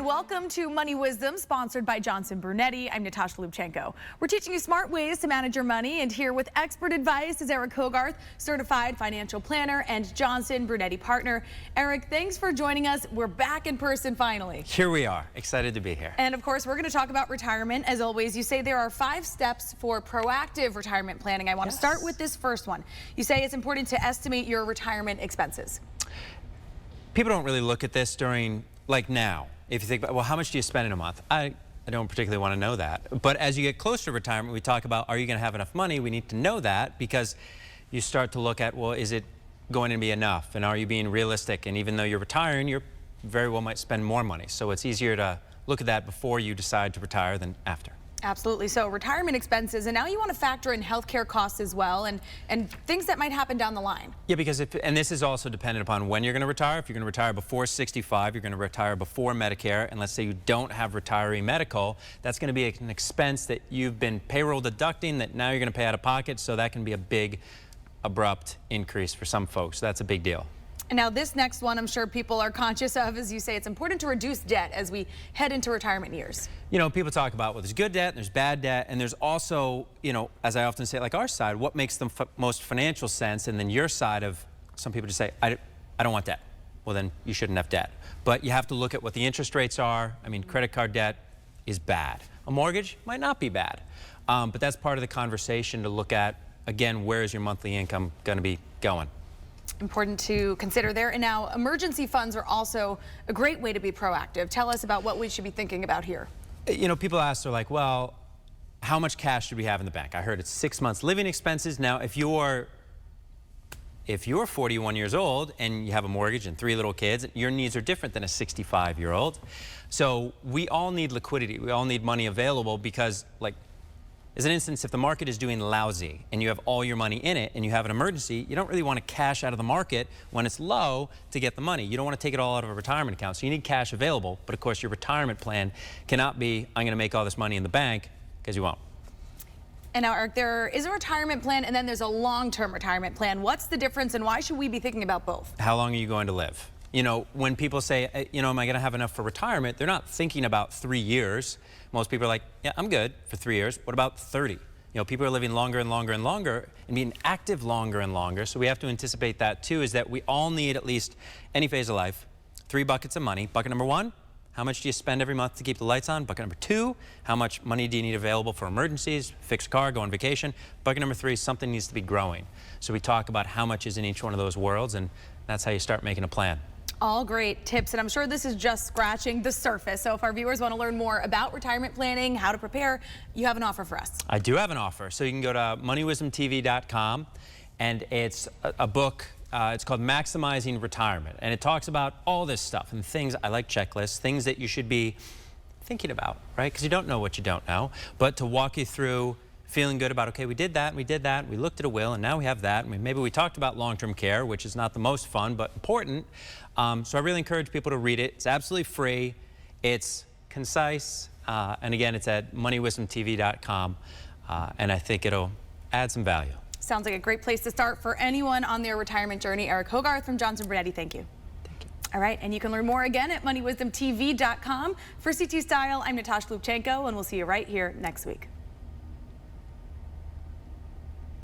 welcome to Money Wisdom, sponsored by Johnson Brunetti. I'm Natasha Lubchenko. We're teaching you smart ways to manage your money, and here with expert advice is Eric Hogarth, certified financial planner and Johnson Brunetti partner. Eric, thanks for joining us. We're back in person finally. Here we are, excited to be here. And of course, we're going to talk about retirement. As always, you say there are 5 steps for proactive retirement planning. I want to start with this first one. You say it's important to estimate your retirement expenses. People don't really look at this during, like now. If you think about, well, how much do you spend in a month? I don't particularly want to know that. But as you get closer to retirement, we talk about, are you going to have enough money? We need to know that because you start to look at, well, is it going to be enough? And are you being realistic? And even though you're retiring, you very well might spend more money. So it's easier to look at that before you decide to retire than after. Absolutely. So retirement expenses, and now you want to factor in healthcare costs as well, and things that might happen down the line. Yeah, because and this is also dependent upon when you're going to retire. If you're going to retire before 65, you're going to retire before Medicare, and let's say you don't have retiree medical, that's going to be an expense that you've been payroll deducting that now you're going to pay out of pocket, so that can be a big, abrupt increase for some folks. So that's a big deal. And now this next one, I'm sure people are conscious of, as you say, it's important to reduce debt as we head into retirement years. You know, people talk about, well, there's good debt, and there's bad debt, and there's also, you know, as I often say, like our side, what makes the most financial sense, and then your side of, some people just say, I don't want debt. Well, then you shouldn't have debt. But you have to look at what the interest rates are. I mean, credit card debt is bad. A mortgage might not be bad. But that's part of the conversation to look at, again, where is your monthly income going to be going? Important to consider there. And now emergency funds are also a great way to be proactive. Tell us about what we should be thinking about here. You know, people ask, they're like, well, how much cash should we have in the bank? I heard it's 6 months living expenses. Now, if you're 41 years old and you have a mortgage and 3 little kids, your needs are different than a 65-year-old. So we all need liquidity. We all need money available because, like, as an instance, if the market is doing lousy and you have all your money in it and you have an emergency, you don't really want to cash out of the market when it's low to get the money. You don't want to take it all out of a retirement account. So you need cash available. But of course, your retirement plan cannot be, I'm going to make all this money in the bank, because you won't. And now, Eric, there is a retirement plan and then there's a long-term retirement plan. What's the difference and why should we be thinking about both? How long are you going to live? You know, when people say, you know, am I going to have enough for retirement? They're not thinking about 3 years. Most people are like, yeah, I'm good for 3 years. What about 30? You know, people are living longer and longer and longer and being active longer and longer. So we have to anticipate that too, is that we all need, at least any phase of life, 3 buckets of money. Bucket number 1, how much do you spend every month to keep the lights on? Bucket number 2, how much money do you need available for emergencies, fix a car, go on vacation? Bucket number 3, something needs to be growing. So we talk about how much is in each one of those worlds, and that's how you start making a plan. All great tips, and I'm sure this is just scratching the surface. So if our viewers want to learn more about retirement planning, how to prepare, you have an offer for us. I do have an offer. So you can go to moneywisdomtv.com, and it's a book. It's called Maximizing Retirement, and it talks about all this stuff and things. I like checklists, things that you should be thinking about, right? Because you don't know what you don't know. But to walk you through feeling good about, okay, we did that, we looked at a will, and now we have that. Maybe we talked about long-term care, which is not the most fun, but important. So I really encourage people to read it. It's absolutely free. It's concise. And again, it's at moneywisdomtv.com. And I think it'll add some value. Sounds like a great place to start for anyone on their retirement journey. Eric Hogarth from Johnson Brunetti, thank you. Thank you. All right, and you can learn more again at moneywisdomtv.com. For CT Style, I'm Natasha Lubchenko, and we'll see you right here next week.